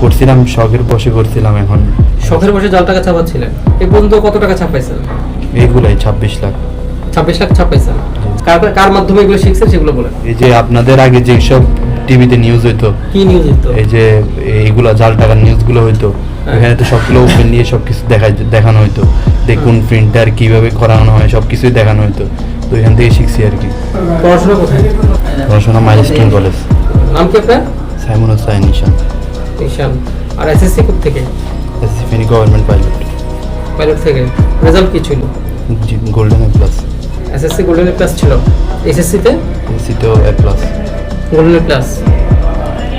করছিলাম, শখের বসে করছিলাম। এখন শখের বসে জাল টাকা ছাপাচ্ছিলেন। এই পর্যন্ত কত টাকা ছাপাইছেন? এইগুলাই 26 লাখ। 26 লাখ ছাপাইছেন। কার মাধ্যমে এগুলো শিখছেন সেগুলো বলেন। এই যে আপনাদের আগে যে সব টিভিতে নিউজ হইতো, কি নিউজ হইতো? এই যে এইগুলা জাল টাকার নিউজগুলো হইতো, এখানে তো সবগুলো ওপেন নিয়ে সবকিছু দেখানো হইতো। দেখুন প্রিন্টার কিভাবে করানো হয় সবকিছুই দেখানো হইতো। তো এখান থেকে শিখছি আর কি। পড়াশোনা কোথায়? পড়াশোনা মাইলস্টোন কলেজ। নাম কি আপনার? সাইমন হোসাইন নিশান। নিশান। আর এসএসসি কোথা থেকে? এসএসসি ফেনী গভর্নমেন্ট পাইলট থেকে। রেজাল্ট কি ছিল? Golden A plus. SSC golden plus ছিল। এসএসসি তে? এসএসসি তো এ প্লাস। Golden plus.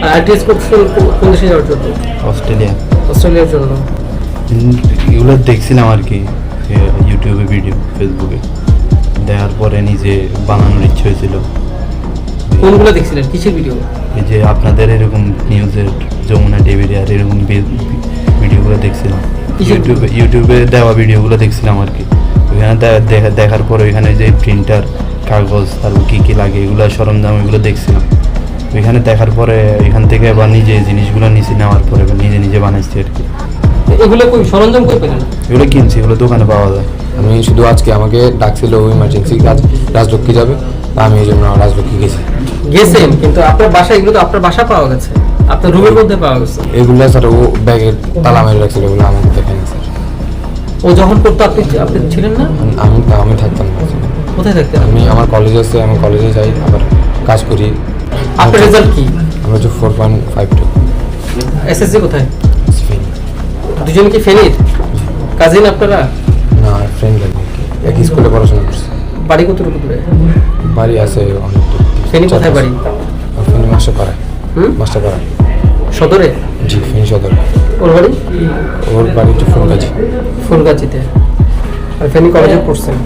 আর আইটিএস করছেন কোন দেশে যাওয়ার জন্য? অস্ট্রেলিয়া। অস্ট্রেলিয়ার জন্য। এগুলো দেখছিলাম আর কি, ইউটিউবে ভিডিও, ফেসবুকে দেখার পরে নিজে বানানোর ইচ্ছে হয়েছিল। কোনগুলো দেখছিলেন? কিসের ভিডিও? এই যে আপনাদের এরকম নিউজের, যমুনা টিভির আর এরকম ভিডিওগুলো দেখছিলাম। ইউটিউবে দেওয়া ভিডিওগুলো দেখছিলাম আর কি। ওইখানে দেখার পর ওইখানে যে প্রিন্টার, কাগজ, তারপর কী কী লাগে এগুলো সরঞ্জাম, এগুলো দেখছিলাম। ওইখানে দেখার পরে এখান থেকে আবার নিজে জিনিসগুলো নিচে নেওয়ার পরে নিজে নিজে বানাইছি আর কি। এগুলো কই সরঞ্জাম কই পেলেন? এগুলো কিনছি, এগুলো দোকানে পাওয়া যায়। আমি শুধু আজকে আমাকে ডাকছিল ইমার্জেন্সি কাজ, রাজলক্ষ্মী যাবে, আমি এই জন্য রাজলক্ষ্মী গেছেন। কিন্তু আপনার বাসা, এগুলো তো আপনার বাসা পাওয়া গেছে, আপনার রুমের মধ্যে পাওয়া গেছে। এগুলো স্যার ও ব্যাগের তালা মেরে রাখছিল, এগুলো আমাকে দেখেনি স্যার। ও যখন করতো আপনি ছিলেন না? আমি থাকতাম না। কোথায় থাকতেন? আমি আমার কলেজে আছে, আমি কলেজে যাই, আবার কাজ করি। আপনার রেজাল্ট কি? আমি হচ্ছে 4.52। এসএসসি কোথায়? দুজন কি ফেনীর কাজিন আপনারা? না, ফ্রেন্ড লাগে, একই স্কুলে পড়াশোনা করছি। বাড়ি কতটুকু দূরে? বাড়ি আছে অনেক দূর। ফেনী কোথায় বাড়ি? ফেনী মাস্টারপাড়ায়। মাস্টারপাড়া সদরে? জি, ফেনী সদরে। ওর বাড়ি? ওর বাড়ি হচ্ছে ফুলগাছি। ফুলগাছিতে। আর ফেনী কলেজে পড়ছেন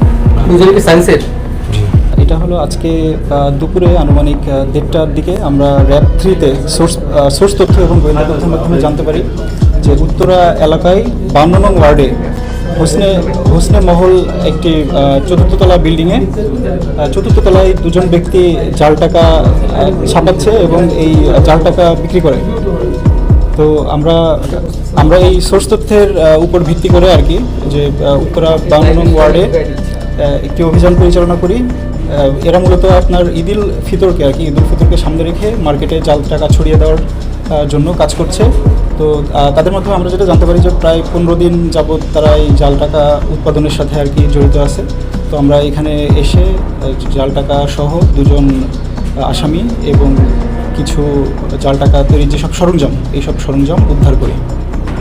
দুজনে কি সায়েন্সের? জি। এটা হলো আজকে দুপুরে আনুমানিক 1:30টার দিকে আমরা র্যাব 3-তে সোর্স তথ্য এবং গোয়েন্দা তথ্যের মাধ্যমে জানতে পারি যে উত্তরা এলাকায় 52 নং ওয়ার্ডে হোসনে মহল একটি 4th তলা বিল্ডিংয়ে 4th তলায় দুজন ব্যক্তি জাল টাকা ছাপাচ্ছে এবং এই জাল টাকা বিক্রি করে। তো আমরা এই সোর্স তথ্যের উপর ভিত্তি করে আর কি যে উত্তরা 52 নং ওয়ার্ডে একটি অভিযান পরিচালনা করি। এরা মূলত আপনার ঈদুল ফিতরকে সামনে রেখে মার্কেটে জাল টাকা ছড়িয়ে দেওয়ার জন্য কাজ করছে। তো তাদের মাধ্যমে আমরা যেটা জানতে পারি যে প্রায় 15 দিন যাবৎ তারা এই জাল টাকা উৎপাদনের সাথে আর কি জড়িত আছে। তো আমরা এখানে এসে জাল টাকা সহ দুজন আসামি এবং কিছু জাল টাকা তৈরির যেসব সরঞ্জাম, এইসব সরঞ্জাম উদ্ধার করি।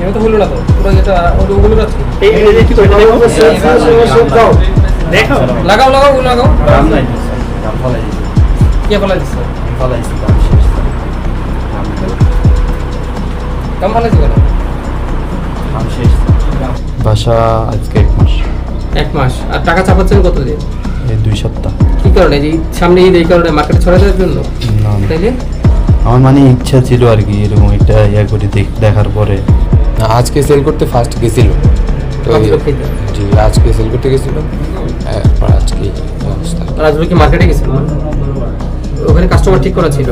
এটা তো হলো না তো, পুরো যেটা ওগুলো আছে। দেখো লাগাও দাম নাই দাম ফলাই দিছে। কে ফলাই দিছে? ফলাইছি দাম শেষ। কাম ফলাইছে কেন? দাম শেষ। বাসা আজকে 1 মাস। 1 মাস। আর টাকা চাপাচ্ছেন কতদিন? এই 2 সপ্তাহ। কি কারণে? এই সামনে ঈদ, এই কারণে মার্কেটে ছড়াই দেওয়ার জন্য? না, তাইলে আমার মানে ইচ্ছা ছিল আর কি, এরকম একটা করে দেখার পরে। আজকে সেল করতে ফার্স্ট গেছিল। তো জি, আজকে সেল করতে গেছিল, এরপর আজকে অবস্থা। রাজলক্ষ্মী মার্কেটে গেছিল, ওখানে কাস্টমার ঠিক করা ছিল।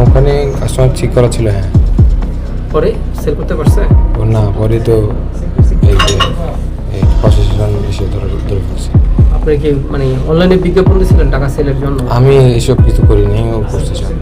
ওখানে কাস্টমার ঠিক করা ছিল, হ্যাঁ। পরে সেল করতে পারছে? না, পরে তো এই যে প্রশাসন এসে ধরে ফেলছে। আপনি কি মানে অনলাইনে বিজ্ঞাপন দিয়েছিলেন টাকা সেলের জন্য? আমি এসব কিছু করিনি, ও করতে চাই।